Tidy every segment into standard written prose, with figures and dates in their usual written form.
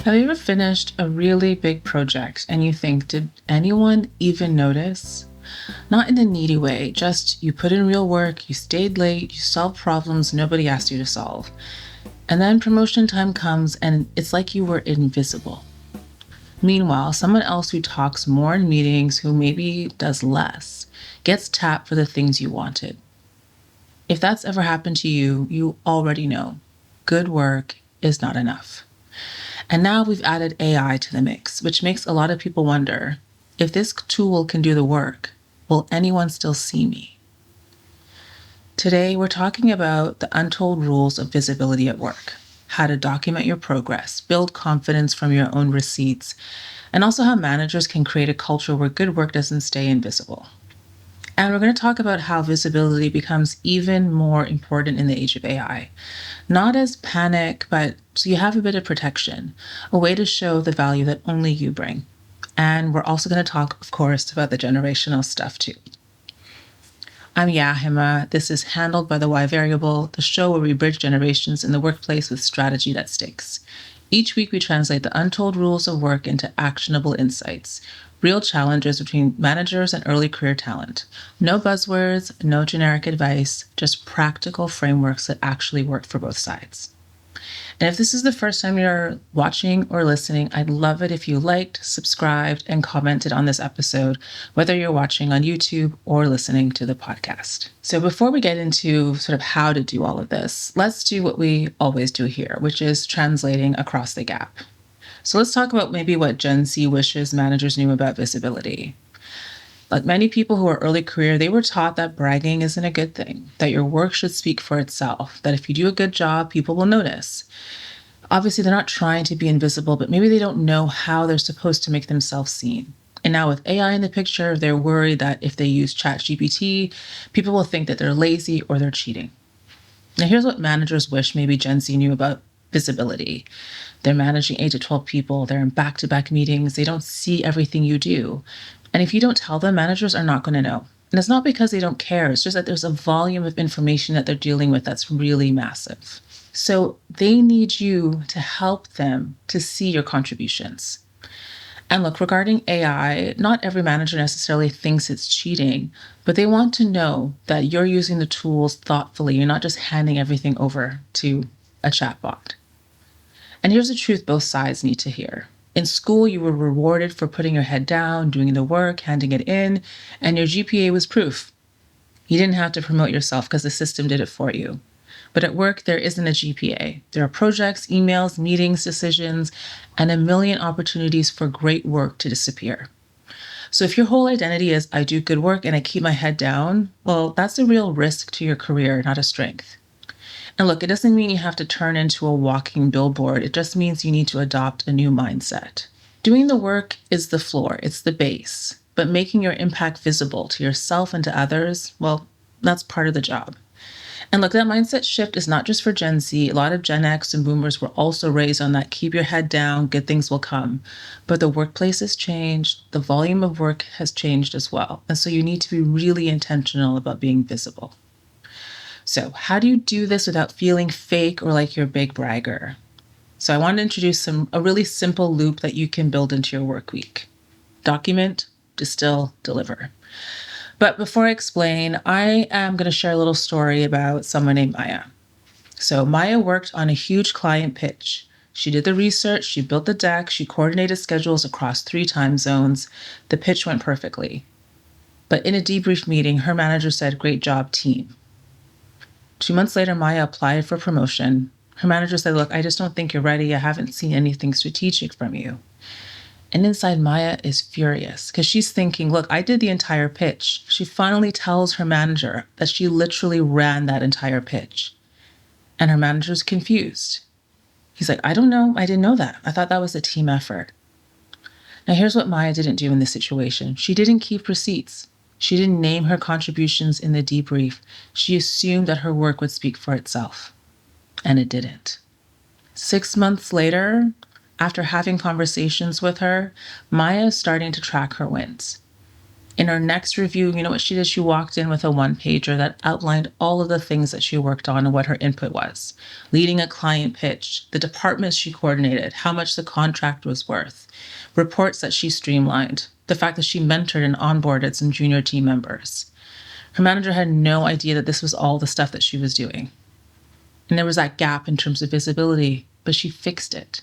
Have you ever finished a really big project and you think, did anyone even notice? Not in a needy way, just you put in real work, you stayed late, you solved problems nobody asked you to solve. And then promotion time comes and it's like you were invisible. Meanwhile, someone else who talks more in meetings, who maybe does less, gets tapped for the things you wanted. If that's ever happened to you, you already know good work is not enough. And now we've added AI to the mix, which makes a lot of people wonder, if this tool can do the work, will anyone still see me? Today, we're talking about the untold rules of visibility at work, how to document your progress, build confidence from your own receipts, and also how managers can create a culture where good work doesn't stay invisible. And we're going to talk about how visibility becomes even more important in the age of AI. Not as panic, but so you have a bit of protection, a way to show the value that only you bring. And we're also going to talk, of course, about the generational stuff too. I'm Yahima. This is Handled by the Y Variable, the show where we bridge generations in the workplace with strategy that sticks. Each week, we translate the untold rules of work into actionable insights, real challenges between managers and early career talent. No buzzwords, no generic advice, just practical frameworks that actually work for both sides. And if this is the first time you're watching or listening, I'd love it if you liked, subscribed, and commented on this episode, whether you're watching on YouTube or listening to the podcast. So before we get into sort of how to do all of this, let's do what we always do here, which is translating across the gap. So let's talk about maybe what Gen Z wishes managers knew about visibility. Like many people who are early career, they were taught that bragging isn't a good thing, that your work should speak for itself, that if you do a good job, people will notice. Obviously, they're not trying to be invisible, but maybe they don't know how they're supposed to make themselves seen. And now with AI in the picture, they're worried that if they use ChatGPT, people will think that they're lazy or they're cheating. Now, here's what managers wish maybe Gen Z knew about visibility. They're managing 8 to 12 people, they're in back to back meetings, they don't see everything you do. And if you don't tell them, managers are not going to know. And it's not because they don't care, it's just that there's a volume of information that they're dealing with that's really massive. So they need you to help them to see your contributions. And look, regarding AI, not every manager necessarily thinks it's cheating, but they want to know that you're using the tools thoughtfully. You're not just handing everything over to a chatbot. And here's the truth both sides need to hear. In school, you were rewarded for putting your head down, doing the work, handing it in, and your GPA was proof. You didn't have to promote yourself because the system did it for you. But at work, there isn't a GPA. There are projects, emails, meetings, decisions, and a million opportunities for great work to disappear. So if your whole identity is, I do good work and I keep my head down, well, that's a real risk to your career, not a strength. And look, it doesn't mean you have to turn into a walking billboard. It just means you need to adopt a new mindset. Doing the work is the floor, it's the base. But making your impact visible to yourself and to others, well, that's part of the job. And look, that mindset shift is not just for Gen Z. A lot of Gen X and boomers were also raised on that keep your head down, good things will come. But the workplace has changed, the volume of work has changed as well. And so you need to be really intentional about being visible. So, how do you do this without feeling fake or like you're a big bragger? So, I want to introduce a really simple loop that you can build into your work week. Document, distill, deliver. But before I explain, I am going to share a little story about someone named Maya. So, Maya worked on a huge client pitch. She did the research, she built the deck, she coordinated schedules across 3 time zones. The pitch went perfectly. But in a debrief meeting, her manager said, "Great job, team." 2 months later, Maya applied for promotion. Her manager said, "Look, I just don't think you're ready. I haven't seen anything strategic from you." And inside, Maya is furious because she's thinking, look, I did the entire pitch. She finally tells her manager that she literally ran that entire pitch. And her manager's confused. He's like, I don't know. I didn't know that. I thought that was a team effort. Now, here's what Maya didn't do in this situation. She didn't keep receipts. She didn't name her contributions in the debrief. She assumed that her work would speak for itself. And it didn't. 6 months later, after having conversations with her, Maya is starting to track her wins. In her next review, you know what she did? She walked in with a one-pager that outlined all of the things that she worked on and what her input was. Leading a client pitch, the departments she coordinated, how much the contract was worth, reports that she streamlined, the fact that she mentored and onboarded some junior team members. Her manager had no idea that this was all the stuff that she was doing. And there was that gap in terms of visibility, but she fixed it.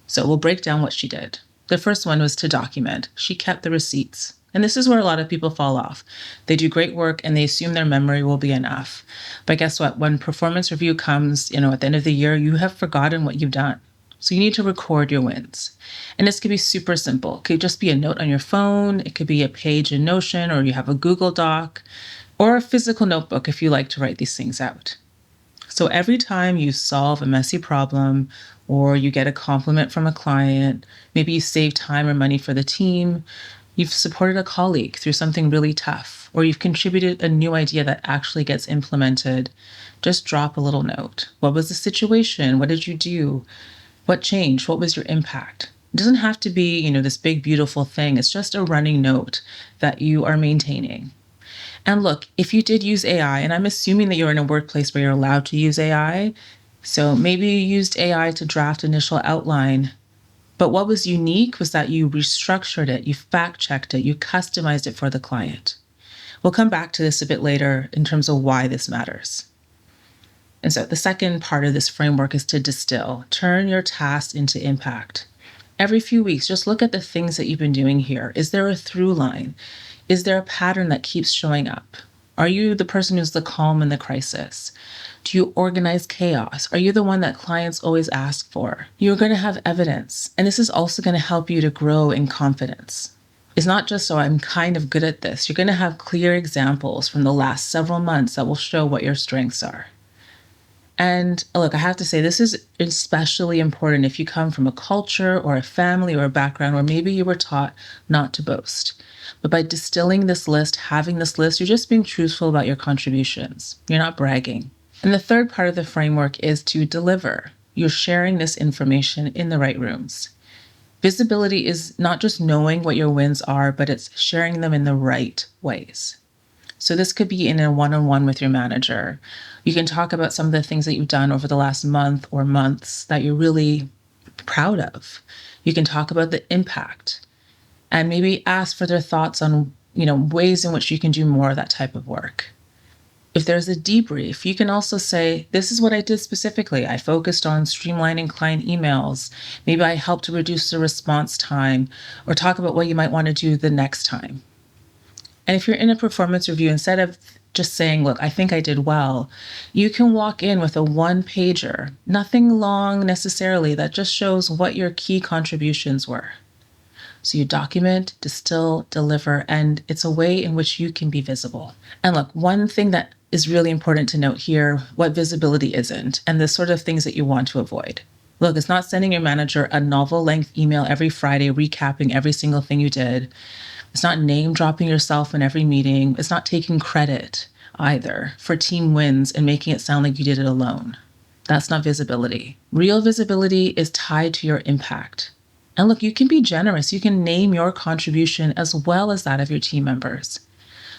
So we'll break down what she did. The first one was to document. She kept the receipts. And this is where a lot of people fall off. They do great work and they assume their memory will be enough. But guess what? When performance review comes, at the end of the year, you have forgotten what you've done. So you need to record your wins. And this could be super simple. It could just be a note on your phone. It could be a page in Notion, or you have a Google Doc, or a physical notebook if you like to write these things out. So every time you solve a messy problem, or you get a compliment from a client, maybe you save time or money for the team, you've supported a colleague through something really tough, or you've contributed a new idea that actually gets implemented, just drop a little note. What was the situation? What did you do? What changed? What was your impact? It doesn't have to be, this big, beautiful thing. It's just a running note that you are maintaining. And look, if you did use AI, and I'm assuming that you're in a workplace where you're allowed to use AI, so maybe you used AI to draft initial outline, but what was unique was that you restructured it, you fact-checked it, you customized it for the client. We'll come back to this a bit later in terms of why this matters. And so the second part of this framework is to distill. Turn your tasks into impact. Every few weeks, just look at the things that you've been doing here. Is there a through line? Is there a pattern that keeps showing up? Are you the person who's the calm in the crisis? Do you organize chaos? Are you the one that clients always ask for? You're going to have evidence, and this is also going to help you to grow in confidence. It's not just, I'm kind of good at this. You're going to have clear examples from the last several months that will show what your strengths are. And look, I have to say, this is especially important if you come from a culture or a family or a background where maybe you were taught not to boast. But by distilling this list, having this list, you're just being truthful about your contributions. You're not bragging. And the third part of the framework is to deliver. You're sharing this information in the right rooms. Visibility is not just knowing what your wins are, but it's sharing them in the right ways. So this could be in a one-on-one with your manager. You can talk about some of the things that you've done over the last month or months that you're really proud of. You can talk about the impact and maybe ask for their thoughts on, ways in which you can do more of that type of work. If there's a debrief, you can also say, this is what I did specifically. I focused on streamlining client emails. Maybe I helped to reduce the response time, or talk about what you might want to do the next time. And if you're in a performance review, instead of just saying, look, I think I did well, you can walk in with a one-pager, nothing long necessarily, that just shows what your key contributions were. So you document, distill, deliver, and it's a way in which you can be visible. And look, one thing that is really important to note here, what visibility isn't, and the sort of things that you want to avoid. Look, it's not sending your manager a novel-length email every Friday recapping every single thing you did. It's not name-dropping yourself in every meeting. It's not taking credit either for team wins and making it sound like you did it alone. That's not visibility. Real visibility is tied to your impact. And look, you can be generous. You can name your contribution as well as that of your team members.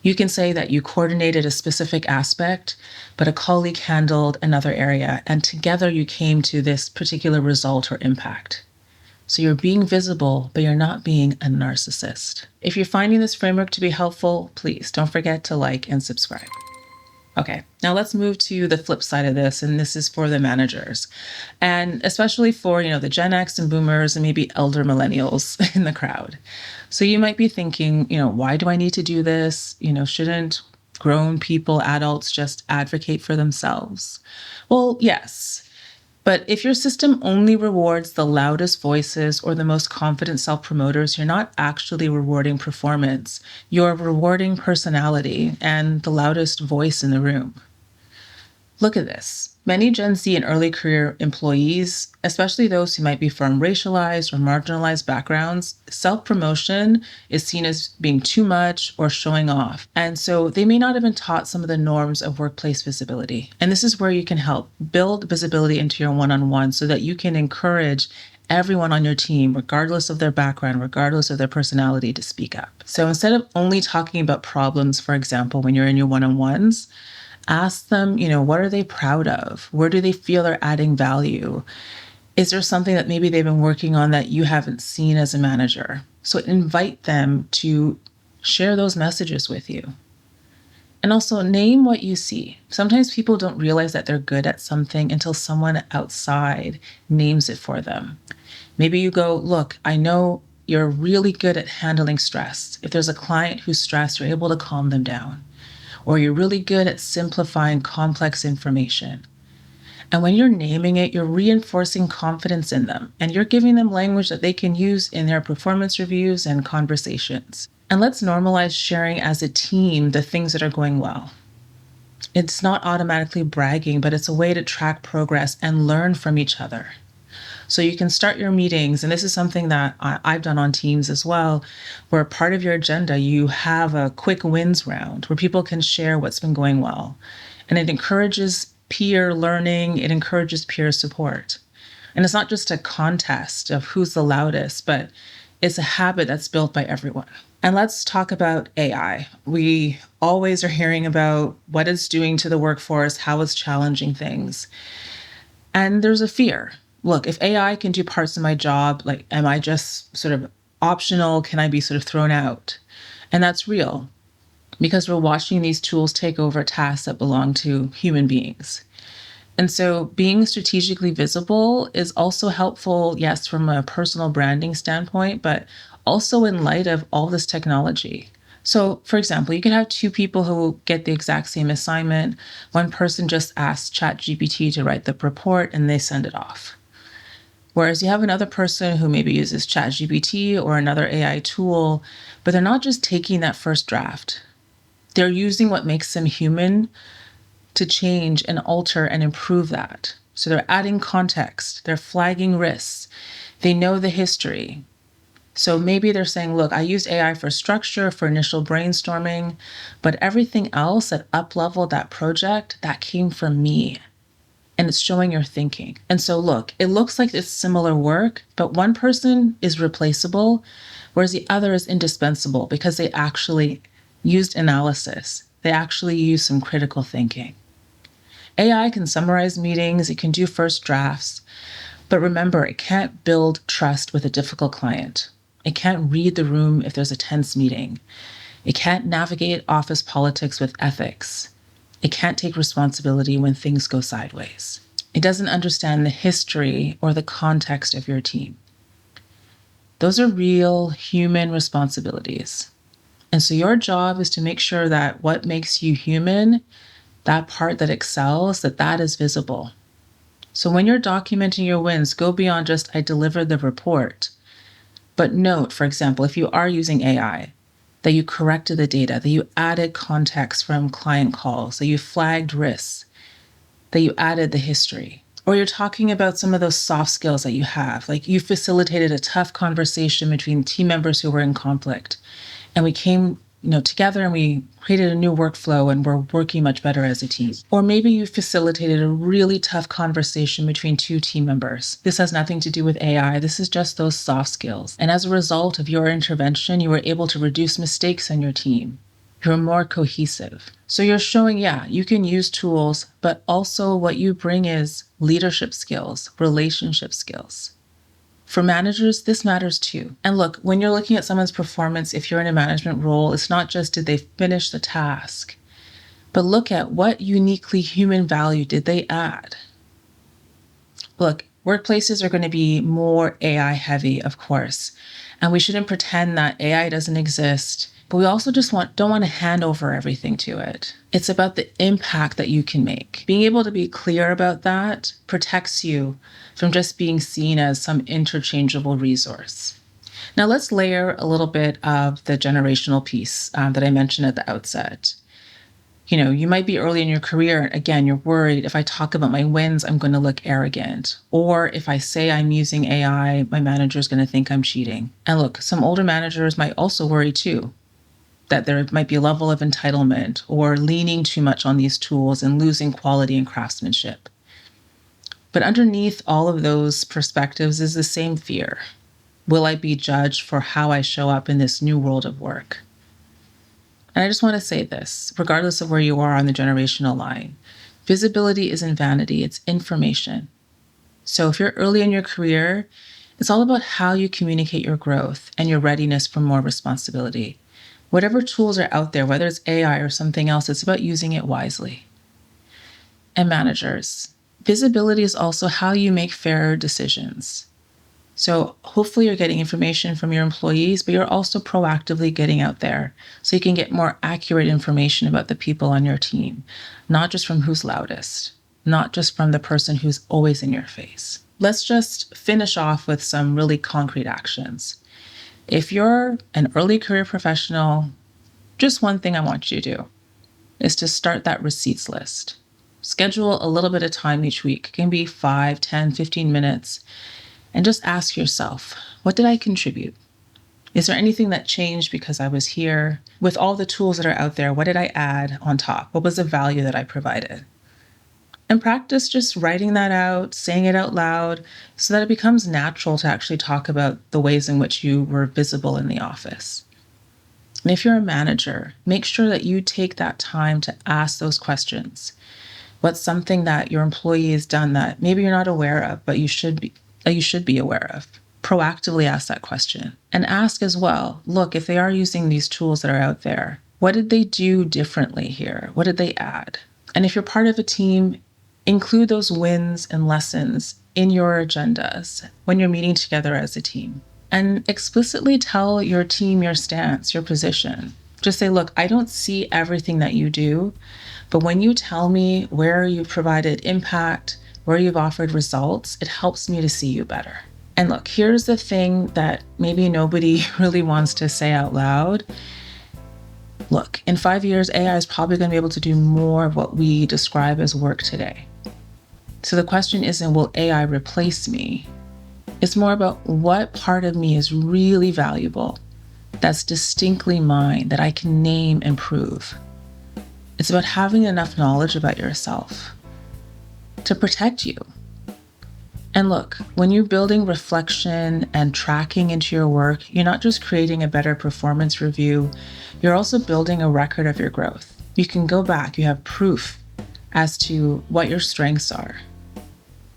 You can say that you coordinated a specific aspect, but a colleague handled another area, and together you came to this particular result or impact. So you're being visible, but you're not being a narcissist. If you're finding this framework to be helpful, please don't forget to like and subscribe. Okay, now let's move to the flip side of this, and this is for the managers, and especially for, the Gen X and boomers and maybe elder millennials in the crowd. So you might be thinking, why do I need to do this? Shouldn't grown people, adults, just advocate for themselves? Well, yes. But if your system only rewards the loudest voices or the most confident self-promoters, you're not actually rewarding performance. You're rewarding personality and the loudest voice in the room. Look at this. Many Gen Z and early career employees, especially those who might be from racialized or marginalized backgrounds, self-promotion is seen as being too much or showing off. And so they may not have been taught some of the norms of workplace visibility. And this is where you can help build visibility into your one-on-one so that you can encourage everyone on your team, regardless of their background, regardless of their personality, to speak up. So instead of only talking about problems, for example, when you're in your one-on-ones, ask them, what are they proud of? Where do they feel they're adding value? Is there something that maybe they've been working on that you haven't seen as a manager? So invite them to share those messages with you. And also name what you see. Sometimes people don't realize that they're good at something until someone outside names it for them. Maybe you go, look, I know you're really good at handling stress. If there's a client who's stressed, you're able to calm them down. Or you're really good at simplifying complex information. And when you're naming it, you're reinforcing confidence in them, and you're giving them language that they can use in their performance reviews and conversations. And let's normalize sharing as a team the things that are going well. It's not automatically bragging, but it's a way to track progress and learn from each other. So you can start your meetings, and this is something that I've done on Teams as well, where part of your agenda, you have a quick wins round where people can share what's been going well. And it encourages peer learning, it encourages peer support. And it's not just a contest of who's the loudest, but it's a habit that's built by everyone. And let's talk about AI. We always are hearing about what it's doing to the workforce, how it's challenging things. And there's a fear. Look, if AI can do parts of my job, like, am I just sort of optional? Can I be sort of thrown out? And that's real because we're watching these tools take over tasks that belong to human beings. And so being strategically visible is also helpful, yes, from a personal branding standpoint, but also in light of all this technology. So, for example, you can have two people who get the exact same assignment. One person just asks ChatGPT to write the report and they send it off. Whereas you have another person who maybe uses ChatGPT or another AI tool, but they're not just taking that first draft. They're using what makes them human to change and alter and improve that. So they're adding context, they're flagging risks, they know the history. So maybe they're saying, look, I used AI for structure, for initial brainstorming, but everything else that up-leveled that project, that came from me. And it's showing your thinking. And so look, it looks like it's similar work, but one person is replaceable, whereas the other is indispensable because they actually used analysis. They actually used some critical thinking. AI can summarize meetings, it can do first drafts, but remember, it can't build trust with a difficult client. It can't read the room if there's a tense meeting. It can't navigate office politics with ethics. It can't take responsibility when things go sideways. It doesn't understand the history or the context of your team. Those are real human responsibilities. And so your job is to make sure that what makes you human, that part that excels, that is visible. So when you're documenting your wins, go beyond just, I delivered the report. But note, for example, if you are using AI, that you corrected the data, that you added context from client calls, that you flagged risks, that you added the history. Or you're talking about some of those soft skills that you have, like you facilitated a tough conversation between team members who were in conflict. And we came together and we created a new workflow and we're working much better as a team. Or maybe you facilitated a really tough conversation between two team members. This has nothing to do with AI. This is just those soft skills. And as a result of your intervention, you were able to reduce mistakes on your team. You're more cohesive. So you're showing, you can use tools, but also what you bring is leadership skills, relationship skills. For managers, this matters too. And look, when you're looking at someone's performance, if you're in a management role, it's not just did they finish the task, but look at what uniquely human value did they add. Look, workplaces are going to be more AI heavy, of course, and we shouldn't pretend that AI doesn't exist, but we also just don't want to hand over everything to it. It's about the impact that you can make. Being able to be clear about that protects you from just being seen as some interchangeable resource. Now let's layer a little bit of the generational piece that I mentioned at the outset. You might be early in your career. Again, you're worried if I talk about my wins, I'm going to look arrogant. Or if I say I'm using AI, my manager is going to think I'm cheating. And look, some older managers might also worry too, that there might be a level of entitlement or leaning too much on these tools and losing quality and craftsmanship. But underneath all of those perspectives is the same fear. Will I be judged for how I show up in this new world of work? And I just want to say this, regardless of where you are on the generational line, visibility isn't vanity, it's information. So if you're early in your career, it's all about how you communicate your growth and your readiness for more responsibility. Whatever tools are out there, whether it's AI or something else, it's about using it wisely. And managers, visibility is also how you make fairer decisions. So hopefully you're getting information from your employees, but you're also proactively getting out there so you can get more accurate information about the people on your team, not just from who's loudest, not just from the person who's always in your face. Let's just finish off with some really concrete actions. If you're an early career professional, just one thing I want you to do is to start that receipts list. Schedule a little bit of time each week. It can be 5, 10, 15 minutes. And just ask yourself, what did I contribute? Is there anything that changed because I was here? With all the tools that are out there, what did I add on top? What was the value that I provided? And practice just writing that out, saying it out loud, so that it becomes natural to actually talk about the ways in which you were visible in the office. And if you're a manager, make sure that you take that time to ask those questions. What's something that your employee has done that maybe you're not aware of, but you should be aware of? Proactively ask that question. And ask as well, look, if they are using these tools that are out there, what did they do differently here? What did they add? And if you're part of a team, include those wins and lessons in your agendas when you're meeting together as a team. And explicitly tell your team your stance, your position. Just say, look, I don't see everything that you do, but when you tell me where you provided impact, where you've offered results, it helps me to see you better. And look, here's the thing that maybe nobody really wants to say out loud. Look, in 5 years, AI is probably going to be able to do more of what we describe as work today. So the question isn't, will AI replace me? It's more about what part of me is really valuable, that's distinctly mine, that I can name and prove. It's about having enough knowledge about yourself to protect you. And look, when you're building reflection and tracking into your work, you're not just creating a better performance review, you're also building a record of your growth. You can go back, you have proof as to what your strengths are.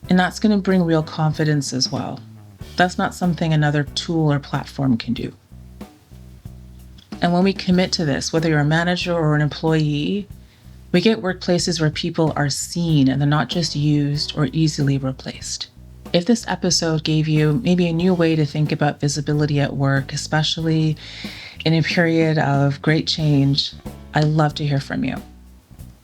And that's going to bring real confidence as well. That's not something another tool or platform can do. And when we commit to this, whether you're a manager or an employee, we get workplaces where people are seen and they're not just used or easily replaced. If this episode gave you maybe a new way to think about visibility at work, especially in a period of great change, I'd love to hear from you.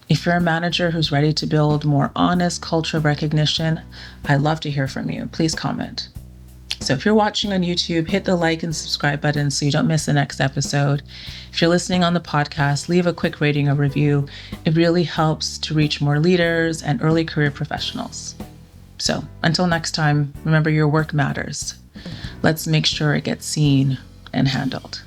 If you're a manager who's ready to build more honest culture of recognition, I'd love to hear from you. Please comment. So if you're watching on YouTube, hit the like and subscribe button so you don't miss the next episode. If you're listening on the podcast, leave a quick rating or review. It really helps to reach more leaders and early career professionals. So until next time, remember your work matters. Let's make sure it gets seen and handled.